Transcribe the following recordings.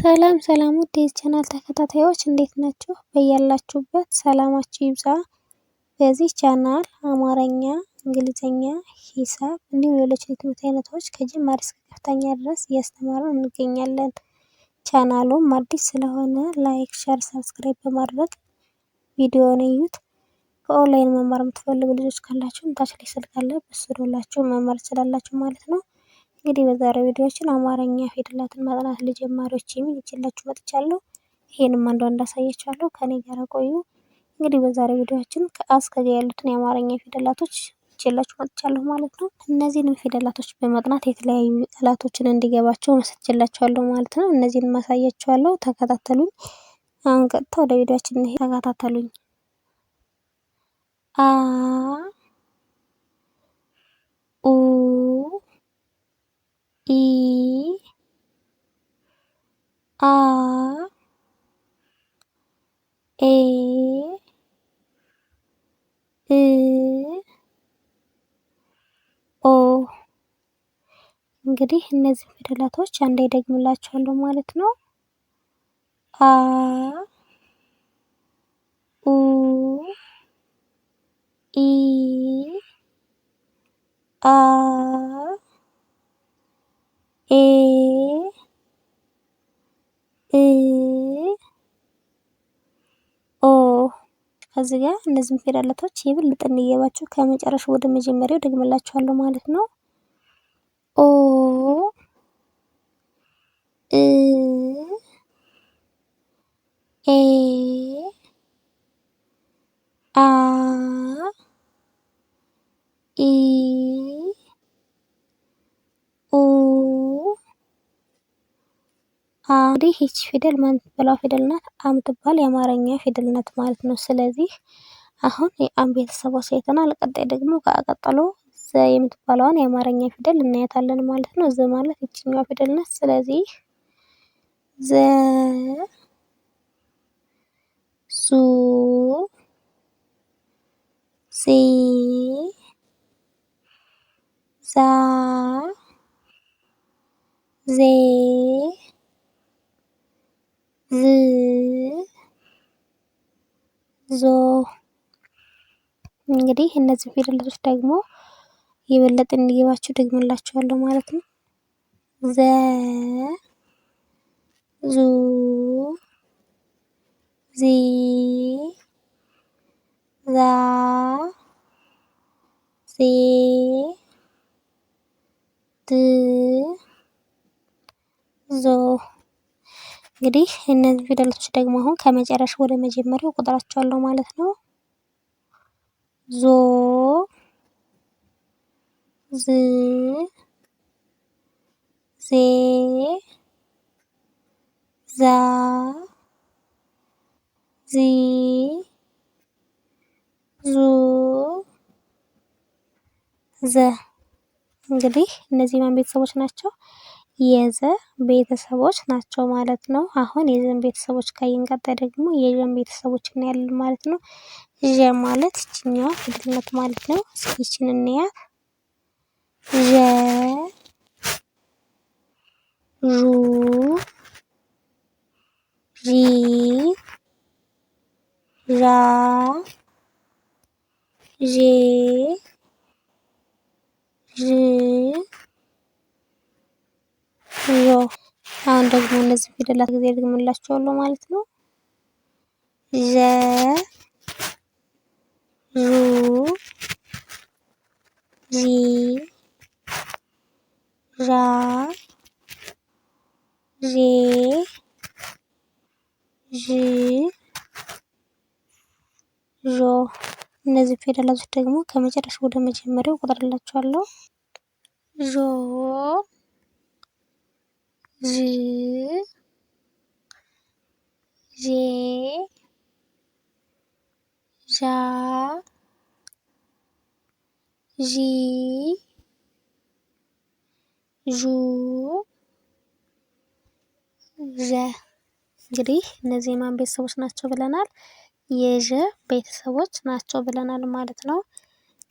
ሰላም ሰላም ውድ የዚህ ቻናል ተከታታዮች እንዴት ናችሁ? በያላችሁበት ሰላማችሁ ይብዛ። በዚህ ቻናል አማርኛ፣ እንግሊዝኛ፣ ሂሳብ እንዲሁም ሌሎች የትምህርት አይነቶች ከጅማሬ እስከ ከፍተኛ ድረስ እያስተማርን እንገኛለን። ቻናሉም አዲስ ስለሆነ ላይክ፣ ሸር፣ ሰብስክራይብ በማድረግ ቪዲዮውን እዩት። በኦንላይን መማር የምትፈልጉ ልጆች ካላችሁ ታች ላይ ስልክ አለ፣ በሱ ደውላችሁ መማር ትችላላችሁ ማለት ነው። እንግዲህ በዛሬው ቪዲዮችን አማርኛ ፊደላትን ማጥናት ለጀማሪዎች የሚል ይዤላችሁ መጥቻለሁ። ይሄንም አንዷ እንዳሳያችኋለሁ፣ ከኔ ጋር ቆዩ። እንግዲህ በዛሬው ቪዲዮችን ከአ እስከ ዠ ያሉትን የአማርኛ ፊደላቶች ይዤላችሁ መጥቻለሁ ማለት ነው። እነዚህንም ፊደላቶች በማጥናት የተለያዩ ቃላቶችን እንዲገባቸው መስርቼላችኋለሁ ማለት ነው። እነዚህን ማሳያችኋለሁ፣ ተከታተሉኝ። አሁን ቀጥታ ወደ ቪዲዮችን እንሂድ፣ ተከታተሉኝ። አ ኡ ኢ አ ኤ እ ኦ። እንግዲህ እነዚህ ፊደላቶች አንዴ ደግምላችኋለሁ ማለት ነው። አ ኡ ኢ አ ኤ እ ኦ። ከዚህ ጋር እነዚህን ፊደላቶች የበለጠ እንዲገባችሁ ከመጨረሻው ወደ መጀመሪያው ደግምላችኋለሁ ማለት ነው። ኦ እ ኤ አ ኢ ኡ አ። እንግዲህ ይህች ፊደል ማን የምትባለው ፊደል ናት? አ የምትባል የአማርኛ ፊደል ናት ማለት ነው። ስለዚህ አሁን የአን ቤተሰቦች አይተናል። ቀጣይ ደግሞ ከአ ቀጥሎ ዘ የምትባለዋን የአማርኛ ፊደል እናያታለን ማለት ነው። ዘ ማለት ይችኛዋ ፊደል ናት። ስለዚህ ዘ ዙ ዚ ዛ ዜ ዝ ዞ። እንግዲህ እነዚህ ፊደላቶች ደግሞ የበለጠ እንዲገባችሁ ደግምላችኋለሁ ማለት ነው። ዘ ዙ ዚ ዛ ዜ ድ ዞ። እንግዲህ እነዚህ ፊደሎች ደግሞ አሁን ከመጨረሻ ወደ መጀመሪያው ቁጥራቸዋለሁ ማለት ነው። ዞ ዝ ዜ ዛ ዚ ዙ ዘ። እንግዲህ እነዚህ ማን ቤተሰቦች ናቸው? የዘ ቤተሰቦች ናቸው ማለት ነው። አሁን የዘን ቤተሰቦች ካየን ቀጣይ ደግሞ የዠን ቤተሰቦች እናያለን ማለት ነው። ዠ ማለት ይችኛዋ ፊደል ናት ማለት ነው። እስኪ ይችን እንያት። ዠ ዡ ዢ ዣ ዤ ዥ ዦ። አሁን ደግሞ እነዚህ ፊደላት ጊዜ ደግምላችኋለሁ ማለት ነው። ዠ ዡ ዢ ዣ ዤ ዥ ዦ። እነዚህ ፊደላቶች ደግሞ ከመጨረሻ ወደ መጀመሪያው እቆጥርላችኋለሁ። ዦ ዥ ዤ ዣ ዢ ዡ ዠ። እንግዲህ እነዚህ የማን ቤተሰቦች ናቸው ብለናል? የዠ ቤተሰቦች ናቸው ብለናል ማለት ነው።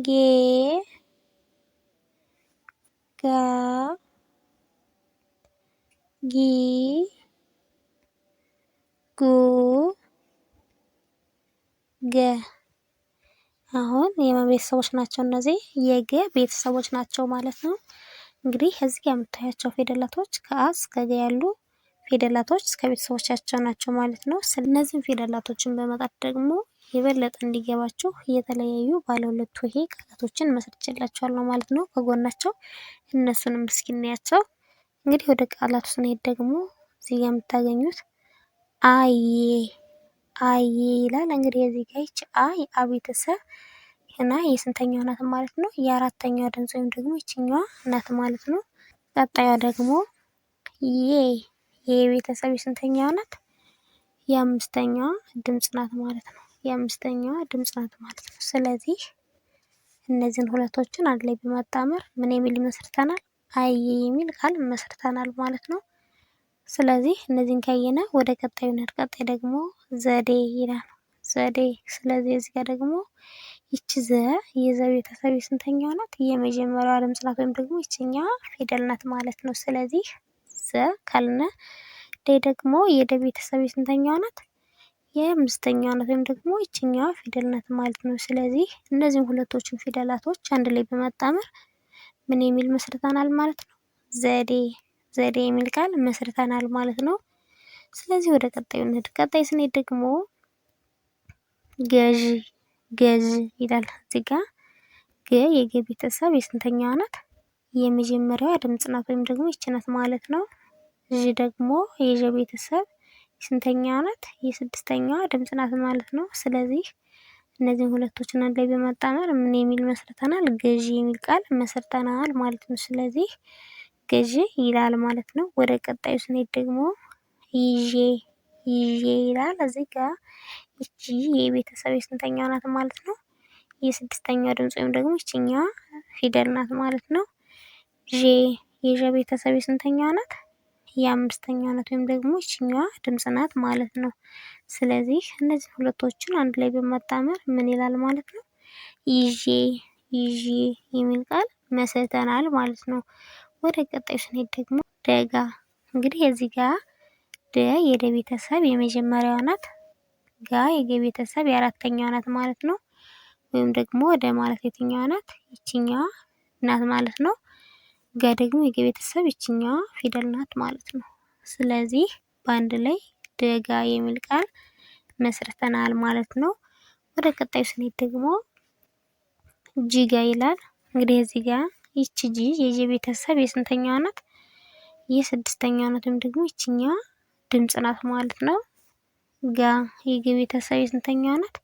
ጌ ጋ ጊ ጉ ገ። አሁን የመ ቤተሰቦች ናቸው እነዚህ የገ ቤተሰቦች ናቸው ማለት ነው። እንግዲህ እዚህ ጋር የምታያቸው ፊደላቶች ከአ እስከ ገ ያሉ ፊደላቶች እስከ ቤተሰቦቻቸው ናቸው ማለት ነው። እነዚህን ፊደላቶችን በመጣት ደግሞ የበለጠ እንዲገባችሁ የተለያዩ ባለ ሁለት ሆሄ ቃላቶችን መስርቼላችኋለሁ ማለት ነው ከጎናቸው። እነሱንም እስኪ እናያቸው። እንግዲህ ወደ ቃላቱ ስንሄድ ደግሞ እዚህ ጋር የምታገኙት አየ አየ ይላል። እንግዲህ እዚህ ጋር ይች አ የአ ቤተሰብ እና የስንተኛው ናት ማለት ነው? የአራተኛዋ ድምጽ ወይም ደግሞ ይችኛዋ ናት ማለት ነው። ቀጣዩ ደግሞ የቤተሰብ የስንተኛዋ ናት? የአምስተኛዋ ድምጽ ናት ማለት ነው። የአምስተኛዋ ድምጽ ናት ማለት ነው። ስለዚህ እነዚህን ሁለቶችን አንድ ላይ በማጣመር ምን የሚል ይመስርተናል? አየ የሚል ቃል መስርተናል ማለት ነው። ስለዚህ እነዚህን ካየነ ወደ ቀጣዩ እንሂድ። ቀጣይ ደግሞ ዘዴ ይላል። ዘዴ። ስለዚህ እዚህ ጋር ደግሞ ይቺ ዘ የዘ ቤተሰብ የስንተኛዋ ናት? የመጀመሪያዋ ድምጽ ናት ወይም ደግሞ ይችኛዋ ፊደል ናት ማለት ነው። ስለዚህ ዘ ካልነ ደ ደግሞ የደ ቤተሰብ የስንተኛዋ ናት? የአምስተኛዋ ናት ወይም ደግሞ ይችኛዋ ፊደል ናት ማለት ነው። ስለዚህ እነዚህን ሁለቶችን ፊደላቶች አንድ ላይ በማጣመር ምን የሚል መስርተናል ማለት ነው? ዘዴ። ዘዴ የሚል ቃል መስርተናል ማለት ነው። ስለዚህ ወደ ቀጣዩ እንሂድ። ቀጣይ ስንሄድ ደግሞ ገዢ ገዢ ይላል። እዚህ ጋር ገ የገ ቤተሰብ የስንተኛዋ ናት? የመጀመሪያዋ ድምጽ ናት ወይም ደግሞ ይች ናት ማለት ነው። ዥ ደግሞ የዠ ቤተሰብ የስንተኛዋ ናት? የስድስተኛዋ ድምጽ ናት ማለት ነው። ስለዚህ እነዚህን ሁለቶችን አንድ ላይ በማጣመር ምን የሚል መስርተናል? ገዢ የሚል ቃል መስርተናል ማለት ነው። ስለዚህ ገዢ ይላል ማለት ነው። ወደ ቀጣዩ ስንሄድ ደግሞ ይዤ ይዤ ይላል። እዚህ ጋር ይቺ የቤተሰብ የስንተኛዋ ናት ማለት ነው? የስድስተኛዋ ድምጽ ወይም ደግሞ ይችኛዋ ፊደል ናት ማለት ነው። ዤ የዠ ቤተሰብ የስንተኛዋ ናት? የአምስተኛዋ ናት ወይም ደግሞ ይችኛዋ ድምጽ ናት ማለት ነው። ስለዚህ እነዚህ ሁለቶችን አንድ ላይ በማጣመር ምን ይላል ማለት ነው? ይዤ ይዤ የሚል ቃል መስርተናል ማለት ነው። ወደ ቀጣዩ ስንሄድ ደግሞ ደጋ። እንግዲህ እዚህ ጋር ደ የደ ቤተሰብ የመጀመሪያዋ ናት። ጋ የገ ቤተሰብ የአራተኛዋ ናት ማለት ነው። ወይም ደግሞ ደ ማለት የትኛዋ ናት? ይችኛዋ ናት ማለት ነው። ጋ ደግሞ የገ ቤተሰብ ይችኛዋ ፊደል ናት ማለት ነው። ስለዚህ በአንድ ላይ ደጋ የሚል ቃል መስርተናል ማለት ነው። ወደ ቀጣዩ ስንሄድ ደግሞ ጅጋ ይላል። እንግዲህ እዚህ ጋር ይቺ ጂ የጂ ቤተሰብ የስንተኛዋ ናት? የስድስተኛዋ ናት ወይም ደግሞ ይችኛዋ ድምጽ ናት ማለት ነው። ጋ የገ ቤተሰብ የስንተኛዋ ናት?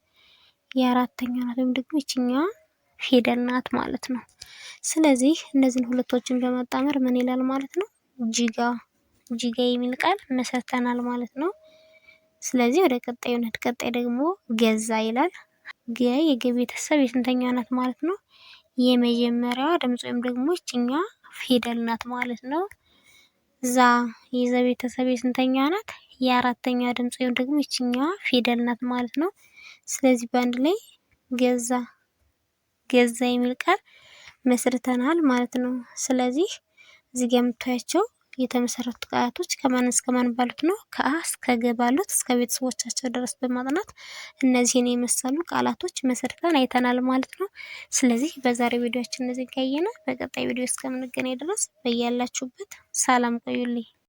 የአራተኛዋ ናት ወይም ደግሞ ይችኛዋ ፊደል ናት ማለት ነው። ስለዚህ እነዚህን ሁለቶችን በማጣመር ምን ይላል ማለት ነው? ጅጋ ጅጋ የሚል ቃል መስርተናል ማለት ነው። ስለዚህ ወደ ቀጣዩ እንሂድ። ቀጣይ ደግሞ ገዛ ይላል። ገ የገ ቤተሰብ የስንተኛዋ ናት ማለት ነው? የመጀመሪያዋ ድምጽ ወይም ደግሞ ይችኛዋ ፊደል ናት ማለት ነው። ዛ የዘ ቤተሰብ የስንተኛዋ ናት? የአራተኛዋ ድምጽ ወይም ደግሞ ይችኛዋ ፊደል ናት ማለት ነው። ስለዚህ በአንድ ላይ ገዛ ገዛ የሚል ቃል መስርተናል ማለት ነው። ስለዚህ እዚህ ጋር የምታያቸው የተመሰረቱ ቃላቶች ከማን እስከ ማን ባሉት ነው? ከአ እስከ ገ ባሉት እስከ ቤተሰቦቻቸው ድረስ በማጥናት እነዚህን የመሰሉ ቃላቶች መስርተን አይተናል ማለት ነው። ስለዚህ በዛሬው ቪዲዮአችን እነዚህን ካየን በቀጣይ ቪዲዮ እስከምንገናኝ ድረስ በያላችሁበት ሰላም ቆዩልኝ።